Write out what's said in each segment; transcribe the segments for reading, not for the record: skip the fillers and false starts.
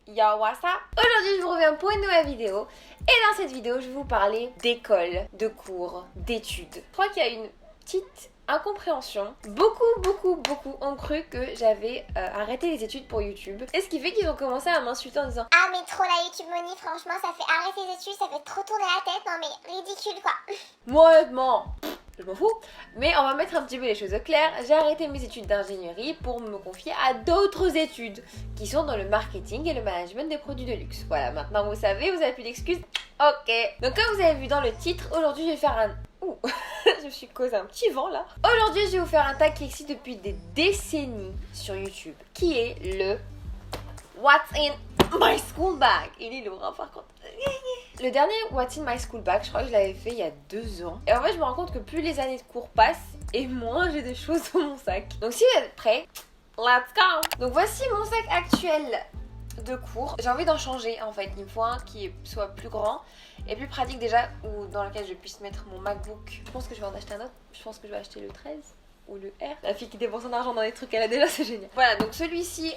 Yo, what's up? Aujourd'hui je vous reviens pour une nouvelle vidéo et dans cette vidéo je vais vous parler d'école, de cours, d'études. Je crois qu'il y a une petite incompréhension. Beaucoup ont cru que j'avais arrêté les études pour YouTube. Et ce qui fait qu'ils ont commencé à m'insulter en disant Ah mais trop la YouTube Money, franchement ça fait arrêter les études, ça fait trop tourner la tête, non mais ridicule quoi. moi honnêtement, je m'en fous. Mais on va mettre un petit peu les choses au clair. J'ai arrêté mes études d'ingénierie pour me confier à d'autres études qui sont dans le marketing et le management des produits de luxe. Voilà, maintenant vous savez, vous avez plus d'excuses. Ok. Donc comme vous avez vu dans le titre, aujourd'hui je vais faire un... Ouh, je me suis causé un petit vent là. Aujourd'hui je vais vous faire un tag qui existe depuis des décennies sur YouTube, qui est le What's in my school bag. Il est lourd hein, par contre. Le dernier What's in my school bag, je crois que je l'avais fait il y a 2 ans. Et en fait je me rends compte que plus les années de cours passent et moins j'ai de choses dans mon sac. Donc si vous êtes prêts, let's go. Donc voici mon sac actuel de cours. J'ai envie d'en changer en fait. Il me faut un qui soit plus grand et plus pratique déjà, ou dans lequel je puisse mettre mon MacBook. Je pense que je vais en acheter un autre. Je pense que je vais acheter le 13 ou le R. La fille qui dépense son argent dans les trucs qu'elle a déjà, c'est génial. Voilà, donc celui-ci,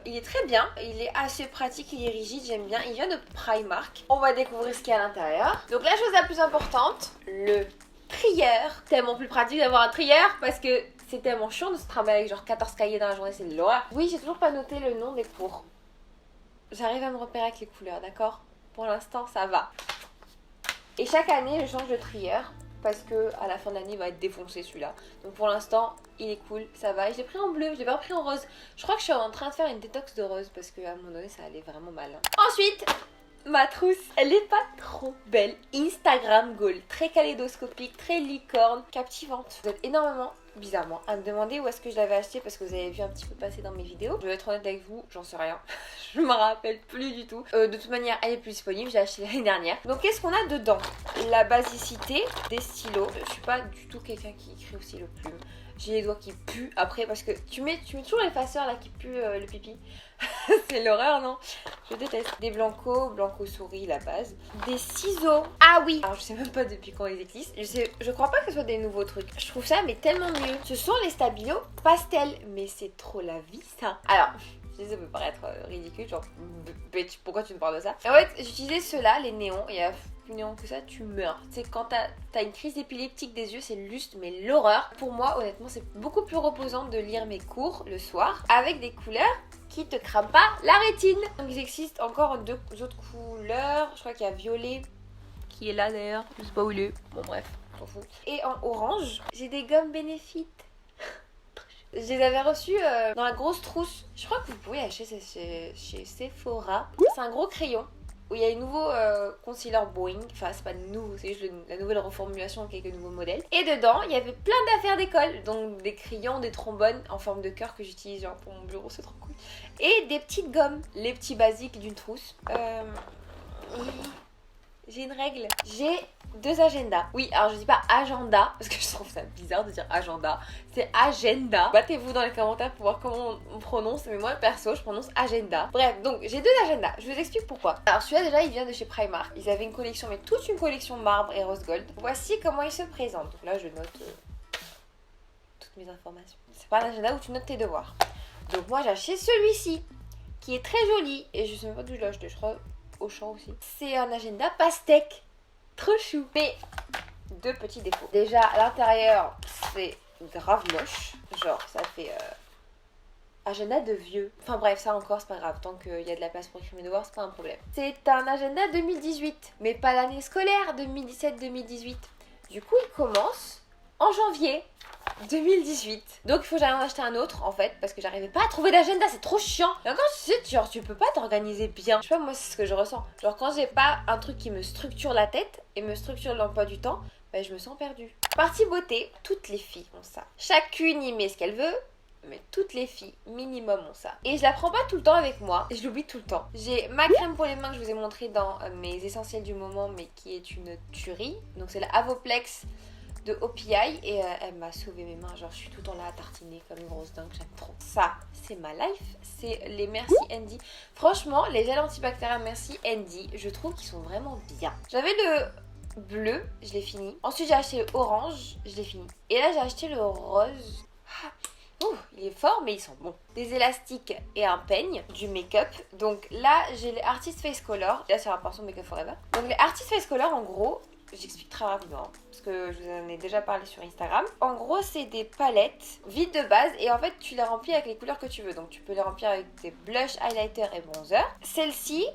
il est très bien. Il est assez pratique, il est rigide, j'aime bien. Il vient de Primark. On va découvrir ce qu'il y a à l'intérieur. Donc la chose la plus importante, le trieur. Tellement plus pratique d'avoir un trieur parce que c'est tellement chiant de se travailler avec genre 14 cahiers dans la journée, c'est de l'horreur. Oui, j'ai toujours pas noté le nom des cours. J'arrive à me repérer avec les couleurs, d'accord? Pour l'instant, ça va. Et chaque année, je change de trieur parce que à la fin de l'année, il va être défoncé celui-là. Donc pour l'instant, il est cool, ça va. Et je l'ai pris en bleu, je l'ai pas pris en rose. Je crois que je suis en train de faire une détox de rose parce qu'à un moment donné, ça allait vraiment mal. Ensuite, ma trousse, elle est pas trop belle. Instagram goal, très kaléidoscopique, très licorne, captivante. Vous êtes énormément, bizarrement, à me demander où est-ce que je l'avais acheté parce que vous avez vu un petit peu passer dans mes vidéos. Je vais être honnête avec vous, j'en sais rien. Je me rappelle plus du tout. De toute manière, elle est plus disponible, j'ai acheté l'année dernière. Donc qu'est-ce qu'on a dedans? La basicité des stylos. Je suis pas du tout quelqu'un qui écrit au stylo plume. J'ai les doigts qui puent après parce que tu mets toujours l'effaceur là qui pue le pipi. C'est l'horreur, non? Je déteste. Des blanco souris, la base. Des ciseaux. Ah oui. Alors je sais même pas depuis quand ils existent. Je crois pas que ce soit des nouveaux trucs. Je trouve ça mais tellement mieux. Ce sont les stabilos pastel. Mais c'est trop la vie ça. Alors, je sais, ça peut paraître ridicule. Genre, bitch, pourquoi tu me parles de ça? En fait, j'utilisais ceux-là, les néons. Et plus néon que ça, tu meurs. Tu sais, quand t'as une crise épileptique des yeux, c'est juste mais l'horreur. Pour moi, honnêtement, c'est beaucoup plus reposant de lire mes cours le soir avec des couleurs qui te crament pas la rétine. Donc il existe encore 2 autres couleurs. Je crois qu'il y a violet qui est là d'ailleurs. Je sais pas où il est. Bon bref, on s'en fout. Et en orange, j'ai des gommes Benefit. Je les avais reçus dans la grosse trousse. Je crois que vous pouvez acheter ça chez Sephora. C'est un gros crayon où il y a les nouveaux concealer Boeing. Enfin, c'est pas nouveau, c'est juste la nouvelle reformulation avec quelques nouveaux modèles. Et dedans, il y avait plein d'affaires d'école. Donc des crayons, des trombones en forme de cœur que j'utilise genre pour mon bureau, c'est trop cool. Et des petites gommes, les petits basiques d'une trousse. J'ai une règle. J'ai 2 agendas. Oui, alors je dis pas agenda parce que je trouve ça bizarre de dire agenda. C'est agenda. Battez-vous dans les commentaires pour voir comment on prononce. Mais moi, perso, je prononce agenda. Bref, donc j'ai 2 agendas. Je vous explique pourquoi. Alors celui-là déjà, il vient de chez Primark. Ils avaient une collection, mais toute une collection marbre et rose gold. Voici comment il se présente. Donc là, je note toutes mes informations. C'est pas un agenda où tu notes tes devoirs. Donc moi, j'ai acheté celui-ci qui est très joli. Et je sais même pas d'où je l'ai acheté. Je crois Auchan aussi. C'est un agenda pastèque. Trop chou. Mais 2 petits défauts. Déjà à l'intérieur c'est grave moche. Genre ça fait agenda de vieux. Enfin bref, ça encore c'est pas grave. Tant qu'il y a de la place pour écrire mes devoirs, c'est pas un problème. C'est un agenda 2018. Mais pas l'année scolaire 2017-2018. Du coup il commence en janvier 2018. Donc il faut que j'aille en acheter un autre en fait parce que j'arrivais pas à trouver d'agenda, c'est trop chiant. Et encore tu sais, genre tu peux pas t'organiser bien. Je sais pas, moi c'est ce que je ressens. Genre quand j'ai pas un truc qui me structure la tête et me structure l'emploi du temps, bah je me sens perdue. Partie beauté, toutes les filles ont ça. Chacune y met ce qu'elle veut. Mais toutes les filles, minimum, ont ça. Et je la prends pas tout le temps avec moi. Je l'oublie tout le temps. J'ai ma crème pour les mains que je vous ai montré dans mes essentiels du moment, mais qui est une tuerie. Donc c'est la Avoplex de OPI et elle m'a sauvé mes mains. Genre je suis tout le temps là à tartiner comme une grosse dingue. J'aime trop. Ça, c'est ma life. C'est les Merci Andy. Franchement, les gels antibactériens Merci Andy, je trouve qu'ils sont vraiment bien. J'avais le bleu, je l'ai fini. Ensuite j'ai acheté le orange, je l'ai fini. Et là j'ai acheté le rose. Ouh, il est fort, mais ils sont bons. Des élastiques et un peigne, du make-up. Donc là, j'ai les Artist Face Color. Là, c'est un pinceau Make Up Forever. Donc les Artist Face Color, en gros, j'explique très rapidement, parce que je vous en ai déjà parlé sur Instagram. En gros, c'est des palettes vides de base, et en fait, tu les remplis avec les couleurs que tu veux. Donc tu peux les remplir avec des blush, highlighter et bronzer. Celle-ci,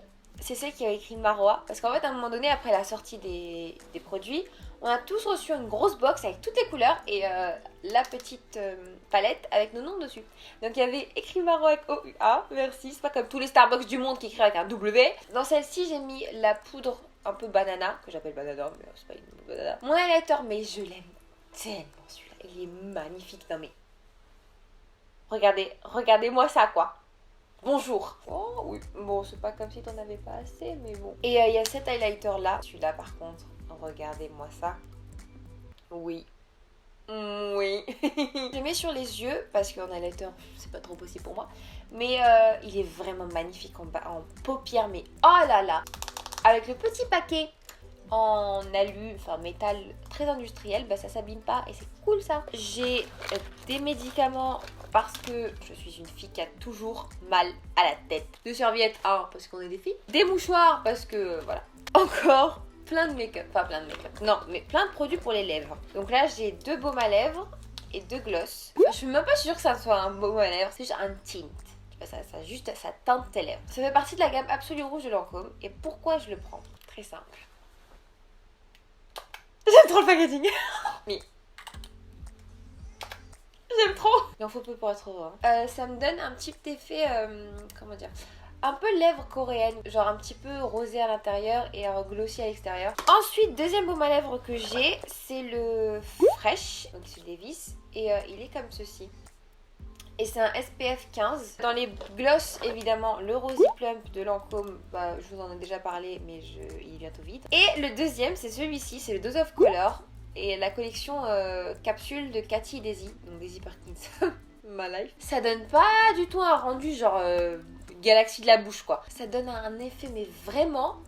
c'est celle qui a écrit Marois, parce qu'en fait, à un moment donné, après la sortie des produits, on a tous reçu une grosse box avec toutes les couleurs et la petite palette avec nos noms dessus. Donc il y avait écrit Marois avec OUA, merci. C'est pas comme tous les Starbucks du monde qui écrivent avec un W. Dans celle-ci, j'ai mis la poudre un peu banana, que j'appelle banana, mais c'est pas une banana. Mon highlighter, mais je l'aime tellement celui-là. Il est magnifique. Non mais, regardez-moi ça quoi. Bonjour. Oh oui, bon c'est pas comme si t'en avais pas assez, mais bon. Et il y a cet highlighter là, celui-là par contre, regardez-moi ça. Oui. Oui. Je le mets sur les yeux parce qu'en highlighter c'est pas trop possible pour moi. Mais il est vraiment magnifique en paupières, mais oh là là. Avec le petit paquet en alu, enfin métal très industriel, bah ça s'abîme pas et c'est cool ça. J'ai des médicaments parce que je suis une fille qui a toujours mal à la tête. Des serviettes, parce qu'on est des filles. Des mouchoirs parce que voilà. Encore plein de make-up, enfin plein de make-up. Non, mais plein de produits pour les lèvres. Donc là j'ai 2 baumes à lèvres et 2 gloss. Enfin, je suis même pas sûre que ça soit un baume à lèvres, c'est juste un tint. Ça teinte tes lèvres. Ça fait partie de la gamme Absolue Rouge de Lancôme. Et pourquoi je le prends? Très simple. J'aime trop le packaging. Mais j'aime trop. Il en faut peu pour être heureux. Ça me donne un petit effet, comment dire, un peu lèvres coréennes, genre un petit peu rosé à l'intérieur et un glossy à l'extérieur. Ensuite, deuxième baume à lèvres que j'ai, c'est le Fresh, donc c'est Davis, et il est comme ceci. Et c'est un SPF 15. Dans les gloss, évidemment, le Rosy Plump de Lancôme, bah, je vous en ai déjà parlé, mais il est bientôt vide. Et le deuxième, c'est celui-ci, c'est le Dose of Color. Et la collection capsule de Cathy et Daisy, donc Daisy Perkins, ma life. Ça donne pas du tout un rendu genre galaxie de la bouche, quoi. Ça donne un effet, mais vraiment,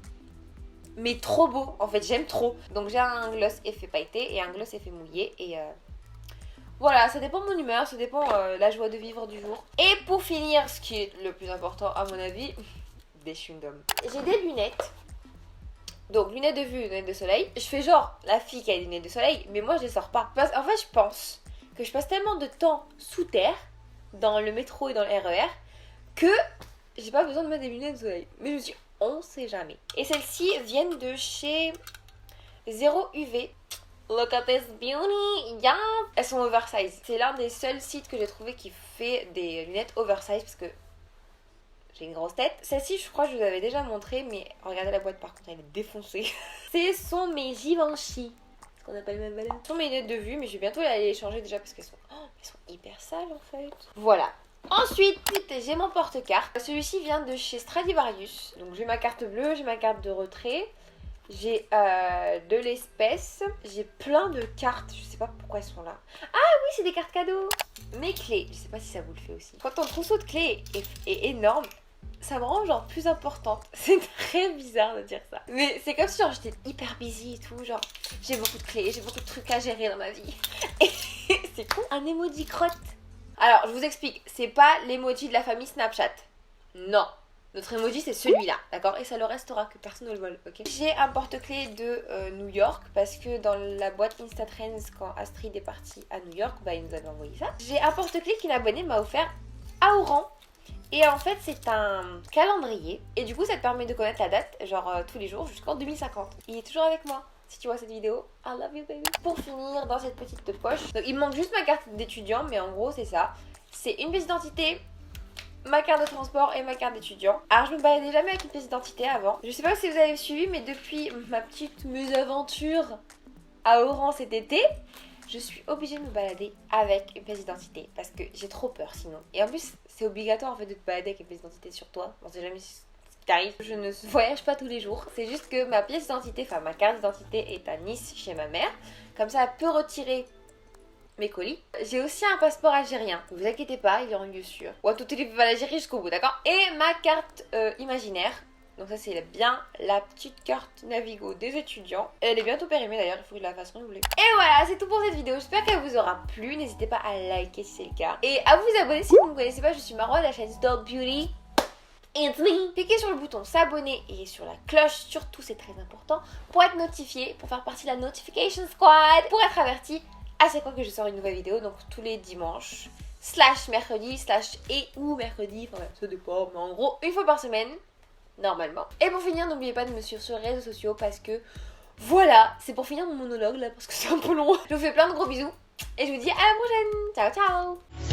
mais trop beau. En fait, j'aime trop. Donc j'ai un gloss effet pailleté et un gloss effet mouillé. Et voilà, ça dépend de mon humeur, ça dépend la joie de vivre du jour. Et pour finir, ce qui est le plus important à mon avis, des chewing-gums. J'ai des lunettes. Donc lunettes de vue, lunettes de soleil. Je fais genre la fille qui a des lunettes de soleil, mais moi je les sors pas. Parce qu'en fait je pense que je passe tellement de temps sous terre, dans le métro et dans le RER, que j'ai pas besoin de mettre des lunettes de soleil. Mais je me dis, on sait jamais. Et celles-ci viennent de chez Zero UV. Look at this beauty, yeah. Elles sont oversize. C'est l'un des seuls sites que j'ai trouvé qui fait des lunettes oversize parce que j'ai une grosse tête. Celle-ci, je crois que je vous avais déjà montré, mais regardez la boîte par contre, elle est défoncée. Ce sont mes Givenchy, ce qu'on appelle même valeur. Ce sont mes lunettes de vue, mais je vais bientôt aller les changer déjà parce qu'elles sont hyper sales en fait. Voilà. Ensuite, j'ai mon porte-carte. Celui-ci vient de chez Stradivarius. Donc j'ai ma carte bleue, j'ai ma carte de retrait. J'ai de l'espèce. J'ai plein de cartes. Je sais pas pourquoi elles sont là. Ah oui, c'est des cartes cadeaux. Mes clés. Je sais pas si ça vous le fait aussi. Quand ton trousseau de clés est énorme, ça me rend genre plus importante. C'est très bizarre de dire ça. Mais c'est comme si genre j'étais hyper busy et tout. Genre j'ai beaucoup de clés, j'ai beaucoup de trucs à gérer dans ma vie. Et c'est con. Un emoji crotte. Alors je vous explique. C'est pas l'emoji de la famille Snapchat. Non. Notre emoji c'est celui-là, d'accord? Et ça le restera, que personne ne le vole, ok? J'ai un porte-clés de New York parce que dans la boîte Instatrends, quand Astrid est partie à New York, bah il nous avait envoyé ça. J'ai un porte-clés qu'une abonnée m'a offert à Oran. Et en fait c'est un calendrier. Et du coup ça te permet de connaître la date, genre tous les jours jusqu'en 2050. Il est toujours avec moi. Si tu vois cette vidéo, I love you baby. Pour finir dans cette petite poche, donc il me manque juste ma carte d'étudiant, mais en gros c'est ça. C'est une pièce d'identité, ma carte de transport et ma carte d'étudiant. Alors je me baladais jamais avec une pièce d'identité avant. Je sais pas si vous avez suivi, mais depuis ma petite mésaventure à Oran cet été, je suis obligée de me balader avec une pièce d'identité parce que j'ai trop peur sinon. Et en plus c'est obligatoire en fait de te balader avec une pièce d'identité sur toi. On sait jamais ce qui t'arrive. Je ne voyage pas tous les jours. C'est juste que ma pièce d'identité, enfin ma carte d'identité est à Nice chez ma mère. Comme ça elle peut retirer mes colis. J'ai aussi un passeport algérien. Ne vous inquiétez pas, il est en lieu sûr. Ou à tout est pas l'Algérie jusqu'au bout, d'accord? Et ma carte imaginaire Donc ça c'est bien la petite carte Navigo des étudiants. Elle est bientôt périmée d'ailleurs, il faut que je la fasse renouveler. Et voilà, c'est tout pour cette vidéo. J'espère qu'elle vous aura plu. N'hésitez pas à liker si c'est le cas. Et à vous abonner si vous ne me connaissez pas. Je suis Marwa de la chaîne Stop Beauty. It's me. Cliquez sur le bouton s'abonner et sur la cloche, surtout c'est très important, pour être notifié, pour faire partie de la Notification Squad, pour être averti à chaque fois que je sors une nouvelle vidéo, donc tous les dimanches, / mercredi, / ou mercredi, enfin ça dépend, mais en gros une fois par semaine, normalement. Et pour finir, n'oubliez pas de me suivre sur les réseaux sociaux parce que voilà, c'est pour finir mon monologue là, parce que c'est un peu long. Je vous fais plein de gros bisous et je vous dis à la prochaine. Ciao ciao.